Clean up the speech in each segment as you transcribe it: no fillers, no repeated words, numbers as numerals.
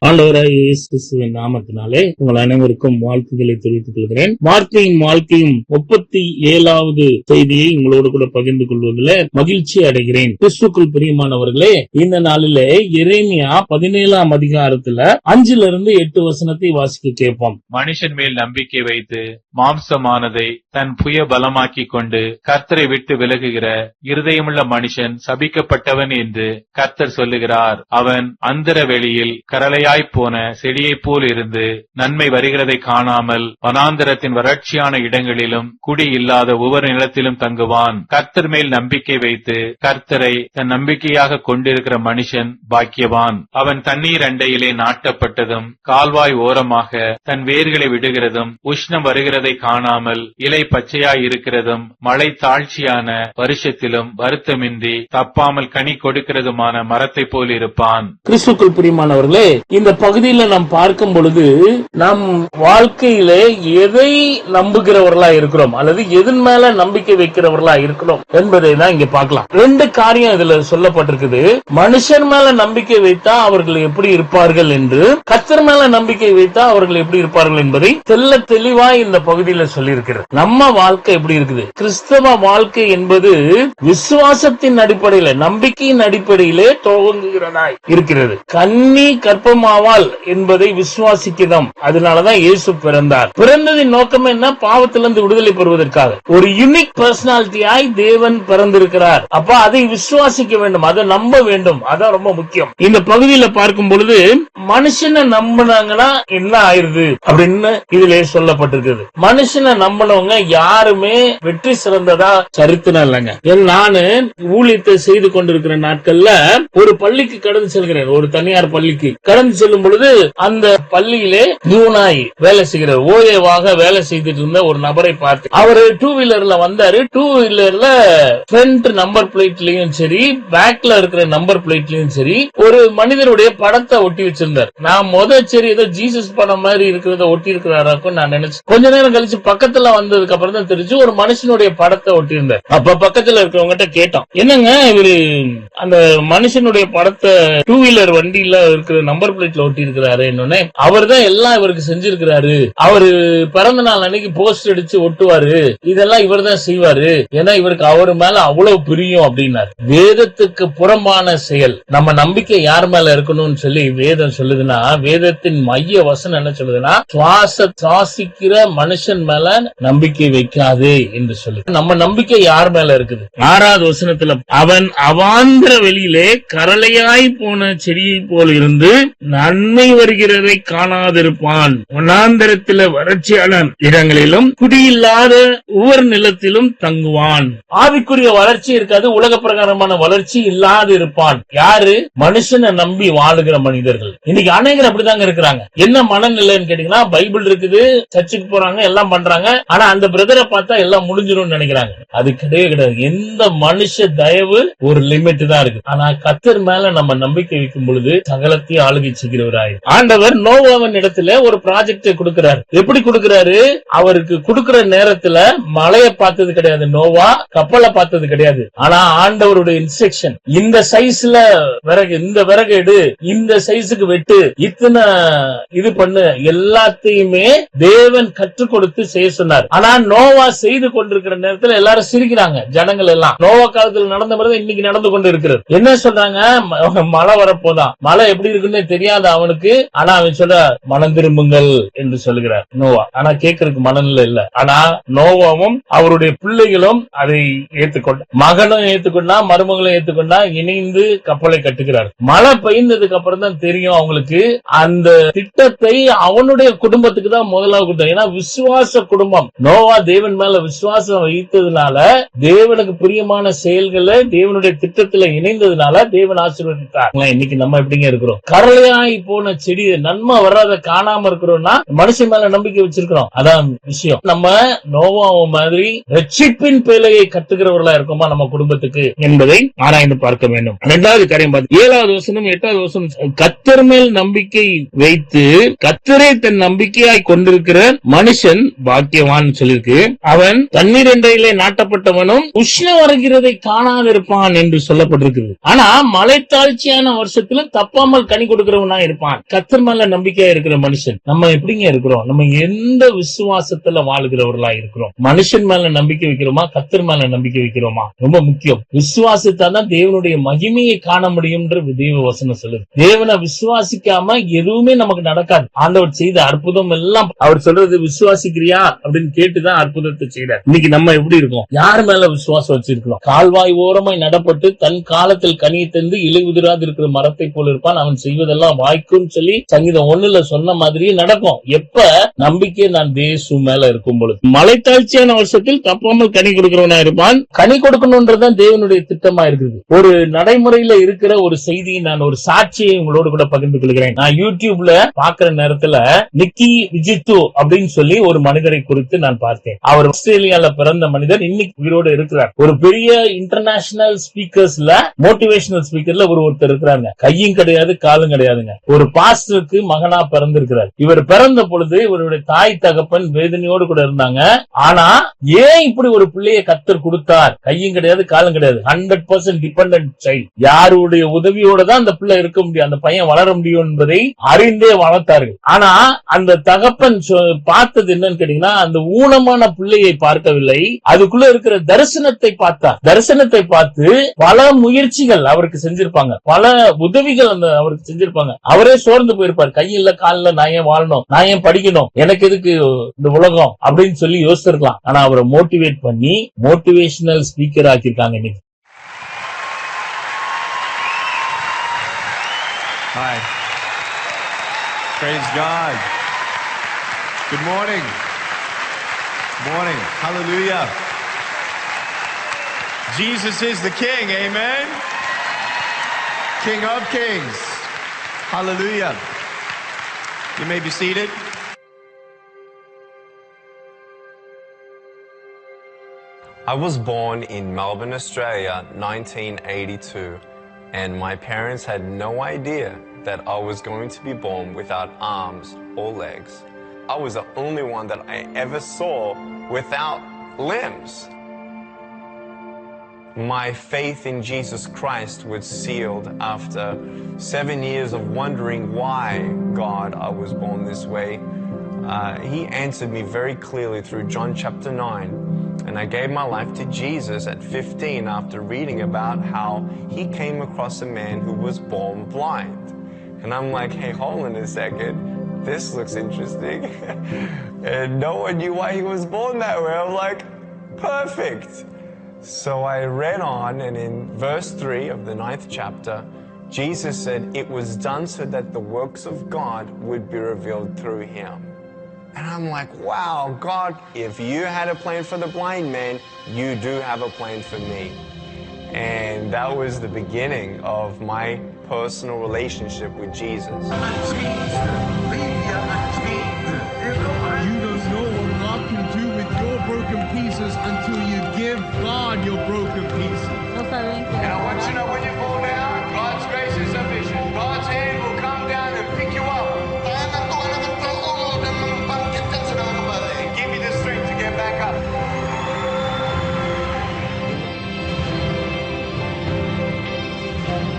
ஆண்டவராய் இயேசு கிறிஸ்துவின் நாமத்தினாலே உங்கள் அனைவருக்கும் வாழ்த்துக்களை தெரிவித்துக் கொள்கிறேன். வார்த்தையும் வாழ்க்கையும் 37வது செய்தியை உங்களோடு கூட பகிர்ந்து கொள்வதில் மகிழ்ச்சி அடைகிறேன். கிறிஸ்துக்குள் பிரியமானவர்களே, இந்த நாளிலே எரேமியா 17ஆம் அதிகாரத்துல 5-8 வசனத்தை வாசிக்க கேட்போம். மனுஷன் மேல் நம்பிக்கை வைத்து மாம்சமானதை தன் புய பலமாக்கி கொண்டு கர்த்தரை விட்டு விலகுகிற இருதயமுள்ள மனுஷன் சபிக்கப்பட்டவன் என்று கர்த்தர் சொல்லுகிறார். அவன் அந்தர வெளியில் கரளையாய்ப் போன செடியைப் போல் இருந்து நன்மை வருகிறதை காணாமல் வனாந்தரத்தின் வறட்சியான இடங்களிலும் குடி இல்லாத ஒவ்வொரு நிலத்திலும் தங்குவான். கர்த்தர் மேல் நம்பிக்கை வைத்து கர்த்தரை தன் நம்பிக்கையாக கொண்டிருக்கிற மனுஷன் பாக்கியவான். அவன் தண்ணீர் அண்டையிலே நாட்டப்பட்டதும் கால்வாய் ஓரமாக தன் வேர்களை விடுகிறதும் உஷ்ணம் வருகிறதை காணாமல் இலை பச்சையாய் இருக்கிறதும் மழை தாழ்ச்சியான வருஷத்திலும் வருத்தமின்றி தப்பாமல் கனி கொடுக்கிறதுமான மரத்தை போல் இருப்பான். கிறிஸ்துக்குள் பிரியமானவர்களே, இந்த பகுதியில நாம் பார்க்கும் பொழுது நம் வாழ்க்கையிலே எதை நம்புகிறவர்களா இருக்கிறோம் அல்லது எதன் மேல நம்பிக்கை வைக்கிறவர்களா இருக்கிறோம் என்பதை தான் இங்க பார்க்கலாம். 2 காரியம் இதுல சொல்லப்பட்டிருக்குது. மனுஷன் மேல நம்பிக்கை வைத்தா அவர்கள் எப்படி இருப்பார்கள் என்று, கர்த்தர் மேல நம்பிக்கை வைத்தா அவர்கள் எப்படி இருப்பார்கள் என்பதை தெல்ல தெளிவா இந்த பகுதியில சொல்லியிருக்கிறது. நம்ம வாழ்க்கை எப்படி இருக்குது? கிறிஸ்தவ வாழ்க்கை என்பது விசுவாசத்தின் அடிப்படையில, நம்பிக்கையின் அடிப்படையிலே துவங்குகிறதாய் இருக்கிறது. கன்னி கர்ப்பமாவால் என்பதை விசுவாசிக்கிறோம். அதனாலதான் இயேசு பிறந்தார். பிறந்ததின் நோக்கம் என்ன? பாவத்திலிருந்து விடுதலை பெறுவதற்காக. ஒரு யூனிக் பர்சனாலிட்டியாய் தேவன் பிறந்திருக்கிறார். அப்ப அதை விசுவாசிக்க வேண்டும், அதை நம்ப வேண்டும். அதான் ரொம்ப முக்கியம். இந்த பகுதியில பார்க்கும் பொழுது மனுஷனை நம்பினாங்கன்னா என்ன ஆயிருது அப்படின்னு இதிலே சொல்லப்பட்டிருக்கிறது. மனுஷனை நம்பினவங்க யாருமே வெற்றி சிறந்ததா சரித்திரம் இல்லைங்க. நானு ஊழியத்தை செய்து கொண்டிருக்கிற நாட்கள்ல ஒரு பள்ளிக்கு கடந்து செல்கிறேன். ஒரு தனியார் பள்ளிக்கு கடந்து செல்லும் பொழுது அந்த பள்ளியிலே நியூனாய் வேலை செய்கிற ஓஏவாக வேலை செய்துட்டு இருந்த ஒரு நபரை பார்த்து, அவரு 2 வீலர்ல வந்தாரு. 2 வீலர்ல ஃப்ரண்ட் நம்பர் பிளேட்லயும் சரி, பேக்ல இருக்கிற நம்பர் பிளேட்லயும் சரி ஒரு மனிதருடைய படத்தை ஒட்டி வச்சிருந்தார். நான் சரி ஏதோ ஜீசஸ் படம் மாதிரி இருக்கிறத ஒட்டி இருக்கிறாராக்கும் நான் நினைச்சேன். கொஞ்ச நேரம் கழிச்சு பக்கத்துல வந்ததுக்கு அப்புறம் தான் தெரிஞ்சு ஒரு மனுஷனுடைய படத்தை ஒட்டி இருந்தார். அப்ப பக்கத்துல இருக்கிறவங்க கேட்டோம், என்னங்க இவரு அந்த மனுஷனுடைய படத்தை 2 வீலர் வண்டியில இருக்கிற நம்பர் பிளேட்ல ஒட்டி இருக்கிறாரு. என்னன்னு அவர் தான் எல்லாம் இவருக்கு செஞ்சிருக்கிறாரு. அவரு பிறந்த நாள் அன்னைக்கு போஸ்ட் அடிச்சு ஒட்டுவாரு, இதெல்லாம் இவர் தான் செய்வாரு. ஏன்னா இவருக்கு அவர் மேல அவ்வளவு பிரியம் அப்படின்னாரு. வேதத்துக்கு புறம்பான செயல். நம்ம நம்பிக்கை யார் மேல இருக்கணும்னு சொல்லி வேதம் சொல்லுதுன்னா, வேதத்தின் மைய வசனம் என்ன சொல்லுதுன்னா, சுவாசிக்கிற மனுஷன் மேல நம்பிக்கை வைக்காதே என்று சொல்லுது. நம்ம நம்பிக்கை யார் மேல இருக்குது? 6வது வசனத்துல, அவன் அவாந்திர வெளியிலே கரளையாய் போன செடியை போல் இருந்து நன்மை வருகிறதை காணாதிருப்பான். வனாந்தரத்தில வறட்சியான இடங்களிலும் குடியில்லாத ஒவ்வொரு நிலத்திலும் தங்குவான். ஆவிக்குரிய வளர்ச்சி இருக்காது, உலக பிரகாரமான வளர்ச்சி இல்லாது இருப்பான். யாரு? மனுஷனை நம்பி வாழுகிற மனிதர்கள். இன்னைக்கு அநேகர் அப்படிதாங்க இருக்கிறாங்க. என்ன மனநிலைன்னு கேட்டீங்கன்னா, பைபிள் இருக்குது, சர்ச்சுக்கு போறாங்க, எல்லாம் பண்றாங்க. ஆனா அந்த பிரதரை பார்த்தா எல்லாம் முடிஞ்சிடும் நினைக்கிறாங்க. அது கிடையவே கிடையாது. எந்த மனுஷ தயவு ஒரு லிமிட் தான் இருக்கு. ஆனா கர்த்தர் மேல நம்ம நம்பிக்கை வைக்கும் பொழுது சகலத்தையும் ஆளுகை செய்கிறவராய். ஆண்டவர் நோவாவின் இடத்துல ஒரு ப்ராஜெக்ட் கொடுக்கிறார். எப்படி கொடுக்கிறாரு? அவருக்கு கொடுக்கிற நேரத்துல மழையை பார்த்தது கிடையாது, நோவா கப்பலை பார்த்தது கிடையாது. ஆனா ஆண்டவருடைய இன்ஸ்ட்ரக்ஷன், இந்த சைஸ்ல விறகு, இந்த விறகு எடு, இந்த சைஸுக்கு வெட்டு, இத்தனை இது பண்ணு, எல்லாத்தையுமே தேவன் கற்றுக் கொடுத்து செய்ய சொன்னார். ஆனா நோவா செய்து கொண்டிருக்கிற நேரத்துல எல்லாரும் சிரிக்கிறாங்க. ஜனங்கள் எல்லாம் நோவா காலத்தில் நடந்த மாதிரி இன்னைக்கு நடந்து கொண்டு இருக்கிறது. என்ன சொல்றாங்க? மழை வரப்போதான். மழை எப்படி இருக்குன்னு தெரியாத அவனுக்கு. ஆனா அவன் சொல்ற, மனம் திரும்புங்கள் என்று சொல்லுகிறார் நோவா. ஆனா கேட்கறதுக்கு மனநிலை இல்ல. ஆனா நோவாவும் அவருடைய பிள்ளைகளும் அதை ஏற்றுக்கொண்ட, மகனும் ஏற்றுக்கொண்டா, மருமகளும் ஏற்றுக்கொண்டா, இணைந்து கப்பலை கட்டுகிறார். மழை பெய்ந்ததுக்கு அப்புறம் தான் தெரியும் அவங்களுக்கு அந்த திட்டத்தை அவனுடைய குடும்பத்துக்கு தான் முதலாவது கொடுத்தார். ஏன்னா விசுவாச குடும்பம். நோவா தேவன் மேல விசுவாசம் வைத்ததுனால, தேவனுக்கு பிரியமான செயல்களை தேவனுடைய திட்டத்துல இணைந்ததுனால தேவன் ஆசீர்வதித்தார். இன்னைக்கு நம்ம எப்படிங்க இருக்கிறோம்? கரளையாய் போன செடி, நன்மை வராத காணாம இருக்கிறோம்னா மனுஷன் மேல நம்பிக்கை வச்சிருக்கிறோம். அதான் விஷயம். நம்ம நோவாவை மாதிரி ரட்சிப்பின் பேழையை கட்டுகிறவர்களா இருக்கோமா நம்ம குடும்பத்துக்கு என்பதை ஆராய்ந்து பார்க்க வேண்டும். 2வது காரியம் பார்த்து 7வது வசனம் 8வது வசனம், கர்த்தர் மேல் நம்பிக்கை வைத்து கர்த்தரை தன் நம்பிக்கையாய் கொண்டிருக்கிற மனுஷன் பாக்கியவான் சொல்லிருக்கு. அவன் தண்ணீர் அண்டையிலே நாட்டப்பட்டவனும் உஷ்ணம் வருகிறதை காணாதிருப்பான் என்று சொல்லப்பட்டிருக்கிறது. ஆனா மழை தாழ்ச்சியான வருஷத்துல தப்பாமல் கனி கொடுக்கிறவனா தான் இருப்பான். கர்த்தர் மேல நம்பிக்கையா இருக்கிற மனுஷன் நம்ம எப்படிங்க இருக்கிறோம்? நம்ம எந்த விசுவாசத்துல வாழ்கிறவர்களா இருக்கிறோம்? மனுஷன் மேல நம்பிக்கை வைக்கிறோமா, கர்த்தர் மேல நம்பிக்கை வைக்கிறோமா? ரொம்ப முக்கியம். விசுவாசித்தாதான் தேவனுடைய மகிமையை காண முடியும்ன்ற தேவ வசனம் சொல்லுது. தேவனை விசுவாசிக்காம எதுவுமே நமக்கு நடக்காது. ஆண்டவர் செய்த அற்புதம் எல்லாம் அவர் சொல்றது விசுவாசிக்கிறியா அப்படின்னு கேட்டுதான் அற்புதத்தை செய்றார். இன்னைக்கு நம்ம எப்படி இருக்கோம்? யார் மேல விசுவாசம் வச்சிருக்கிறோம்? கால்வாய் ஓரமாய் நடப்பட்டு தன் காலத்தில் கனியை தந்து இலை உதிராது இருக்கிற மரத்தை போல இருப்பான், அவன் செய்வதெல்லாம் வாய்க்கும் சொல்லி சங்கீதம் 1 சொன்ன மாதிரியே நடக்கும். எப்ப நம்பிக்கை நான் தேசு மேல இருக்கும் பொழுது. மலைத்தாழ்ச்சியான வருஷத்தில் தப்பாமல் கனி கொடுக்கிறவனா இருப்பான். கனி கொடுக்கணும்ன்றதுதான் தேவனுடைய திட்டமா இருக்குது. ஒரு நடைமுறையில இருக்கிற ஒரு செய்தியை நான் ஒரு சாட்சியை உங்களோடு கூட பகிர்ந்து கொள்கிறேன். நான் யூடியூப்ல பாக்குற நேரத்துல நிக்கி விஜித்து அப்படின்னு சொல்லி ஒரு மனிதரை குறித்து நான் பார்த்தேன். அவர் ஆஸ்திரேலியால பிறந்த மனிதர், இன்னைக்கு உயிரோடு இருக்கிறார். ஒரு பெரிய இன்டர்நேஷனல் ஸ்பீக்கர்ஸ்ல மோட்டிவேஷனல் ஸ்பீக்கர்ல ஒருத்தர் இருக்கிறாங்க. கையும் கிடையாது காலும் கிடையாதுங்க. ஒரு பாஸ்டருக்கு மகனா பிறந்திருக்கிறார். இவர் பிறந்த பொழுது இவருடைய தாய் தகப்பன் வேதனையோடு கூட இருந்தாங்க. ஆனா ஏன் இப்படி ஒரு பிள்ளையை கர்த்தர் கொடுத்தார்? கையும் கிடையாது காலும் கிடையாது, 100% டிபெண்டன்ட் சைல்ட். யாருடைய உதவியோட தான் அந்த பிள்ளை இருக்க முடியும், அந்த பையன் வளர முடியும் என்பதை அறிந்தே வளர்த்தார்கள். ஆனா அந்த தகப்பன் பார்த்தது என்னன்னு கேட்டீங்கன்னா, அந்த ஊனமான பிள்ளையை பார்க்கவில்லை, அதுக்குள்ள இருக்கிற தரிசனத்தை பார்த்தார். தரிசனத்தை பார்த்து பல முயற்சிகள் அவருக்கு செஞ்சிருப்பாங்க, பல உதவிகள் அந்த அவருக்கு செஞ்சிருப்பாங்க. அவரே சோர்ந்து போயிருப்பார். கையில காலில் நான் ஏன் வாழணும், நான் ஏன் படிக்கணும், எனக்கு எதுக்கு இந்த உலகம் அப்படின்னு சொல்லி யோசிச்சிருக்கலாம். ஆனா அவரை மோட்டிவேட் பண்ணி மோட்டிவேஷனல் ஸ்பீக்கர் ஆக்கியிருக்காங்க இன்னைக்கு. Hi. Praise God. Good morning. Morning. Hallelujah. Jesus is the King. Amen. King of Kings. Hallelujah. You may be seated. I was born in Melbourne, Australia, 1982, and my parents had no idea that I was going to be born without arms or legs. I was the only one that I ever saw without limbs. My faith in Jesus Christ was sealed after 7 years of wondering why, God, I was born this way. He answered me very clearly through John chapter 9. And I gave my life to Jesus at 15 after reading about how he came across a man who was born blind. And I'm like, hey, hold on a second. This looks interesting. And no one knew why he was born that way. I'm like, perfect. So I read on, and in verse 3 of the 9th chapter, Jesus said, it was done so that the works of God would be revealed through him. And I'm like, wow, God, if you had a plan for the blind man, you do have a plan for me. And that was the beginning of my personal relationship with Jesus. You don't know what God can do with your broken pieces until you give God your broken pieces. And I want you to know when you fall down, God's grace is sufficient. God's hand will come down and pick you up. And give you the strength to get back up.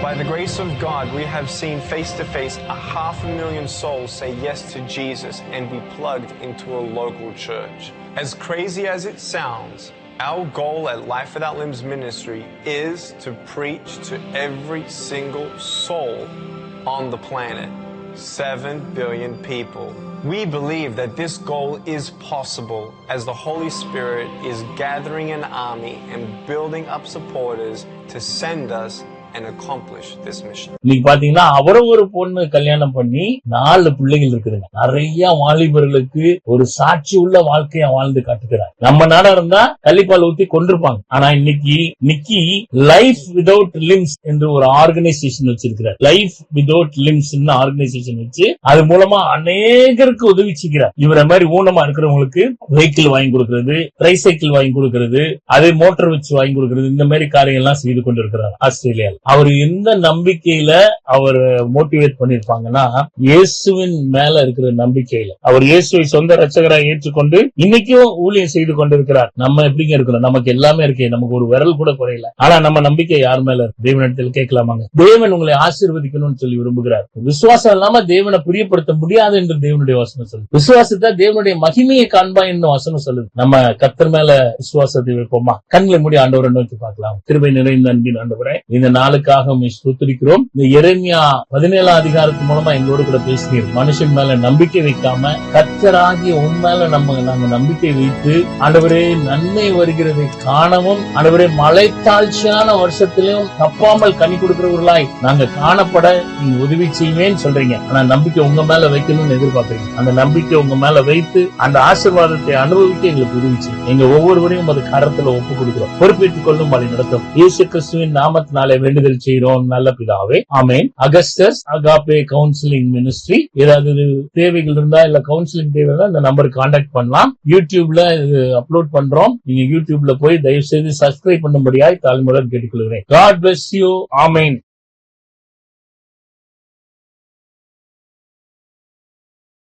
By the grace of God, we have seen face to face 500,000 souls say yes to Jesus and be plugged into a local church. As crazy as it sounds, our goal at Life Without Limbs Ministry is to preach to every single soul on the planet. 7 billion people. We believe that this goal is possible as the Holy Spirit is gathering an army and building up supporters to send us and accomplish this mission. இன்னைக்கு பாத்தீங்கன்னா அவரை ஒரு பொண்ணு கல்யாணம் பண்ணி 4 பிள்ளைகள் இருக்குதுங்க. நிறைய வாலிபர்களுக்கு ஒரு சாட்சி உள்ள வாழ்க்கைய வாழ்ந்து காட்டுகிறார். நம்ம நாடா இருந்தா கள்ளிப்பால் ஊத்தி கொண்டிருப்பாங்க. ஆனா இன்னைக்கு நிக்கி லைஃப் வித்வுட் லிம்ஸ் என்று ஒரு ஆர்கனைசேஷன் வச்சிருக்கிறார். லைஃப் வித்வுட் லிம்ஸ் ஆர்கனைசேஷன் வச்சு அது மூலமா அநேகருக்கு உதவி செய்கிறார். இவரை மாதிரி ஊனமா இருக்கிறவங்களுக்கு வெஹிக்கிள் வாங்கி கொடுக்கிறது, ட்ரைசைக்கிள் வாங்கி கொடுக்கிறது, அதே மோட்டார் வச்சு வாங்கி கொடுக்கிறது, இந்த மாதிரி காரியங்கள் எல்லாம் செய்து கொண்டிருக்கிறார் ஆஸ்திரேலியாவில். அவர் எந்த நம்பிக்கையில அவர் மோட்டிவேட் பண்ணிருப்பாங்கன்னா, இயேசுவின் மேல இருக்கிற நம்பிக்கையில. அவர் இயேசுவை சொந்த ரட்சகராக ஏற்றுக்கொண்டு இன்னைக்கும் ஊழியம் செய்து கொண்டிருக்கிறார். நம்ம எப்படிங்க இருக்கிறோம்? நமக்கு எல்லாமே இருக்கே, நமக்கு ஒரு விரல் கூட குறையல. ஆனா நம்ம நம்பிக்கை யார் மேல இருக்கு? தேவனிடத்தில் கேட்கலாமாங்க? தேவன் உங்களை ஆசீர்வதிக்கணும்னு சொல்லி விரும்புகிறார். விசுவாசம் இல்லாம தேவனை பிரியப்படுத்த முடியாது என்று தேவனுடைய வசனம் சொல்லுது. விசுவாசத்தை தேவனுடைய மகிமையை காண்பா என்று வசனம் சொல்லுது. நம்ம கர்த்தர் மேல விசுவாசத்தை வைப்போமா? கண்களை மூடி ஆண்டவரை நோக்கி பார்க்கலாம். கிருபை நிறைந்த அன்பின் ஆண்டவரே, இந்த நாளுக்காக உம்மை ஸ்தோத்திரிக்கிறோம். இந்த எரேமியா 17 அதிகாரத்து மூலமா எங்களோடு கூட பேசுகிறீர். மனுஷன் மேல நம்பிக்கை வைக்காம கர்த்தராகிய உன் மேல நாங்க நம்பிக்கை வைத்து ஆண்டவரே நன்மை வருகிறதை காணவும், ஆண்டவரே மழை தாழ்ச்சியான வருஷத்திலும் தப்பாமல் கனி கொடுக்கிறவர்களாய் நாங்க காணப்பட நீங்க உதவி செய்வேன்னு சொல்றீங்க. ஆனா நம்பிக்கை உங்க மேல வைக்கணும்னு எதிர்பார்க்கறீங்க. அந்த நம்பிக்கை உங்க மேல வைத்து அந்த ஆசீர்வாதத்தை அனுபவிக்க எங்களுக்கு உதவி செய்யும். எங்க ஒவ்வொருவரையும் அது கரத்துல ஒப்பு கொடுக்கிறோம். பொறுப்பேற்றுக் கொள்ளும் வழி நடத்தும். இயேசு கிறிஸ்துவின் நாமத்தினாலே வேண்டுதல் செய்கிறோம் நல்ல பிதாவே, amen. Augustus Agape counselling ministry. ஏதாவது தேவைகள் இருந்தா இல்ல கவுன்சிலிங் தேவைன்னா இந்த நம்பருக்கு கான்டாக்ட் பண்ணலாம். யூடியூப்ல அப்லோட் பண்றோம். நீங்க யூடியூப்ல போய் தயவு செய்து சப்ஸ்கிரைப் பண்ணும்படியாய் தாழ்மையுடன் கேட்டுக்கொள்கிறேன். God bless you. ஆமென்.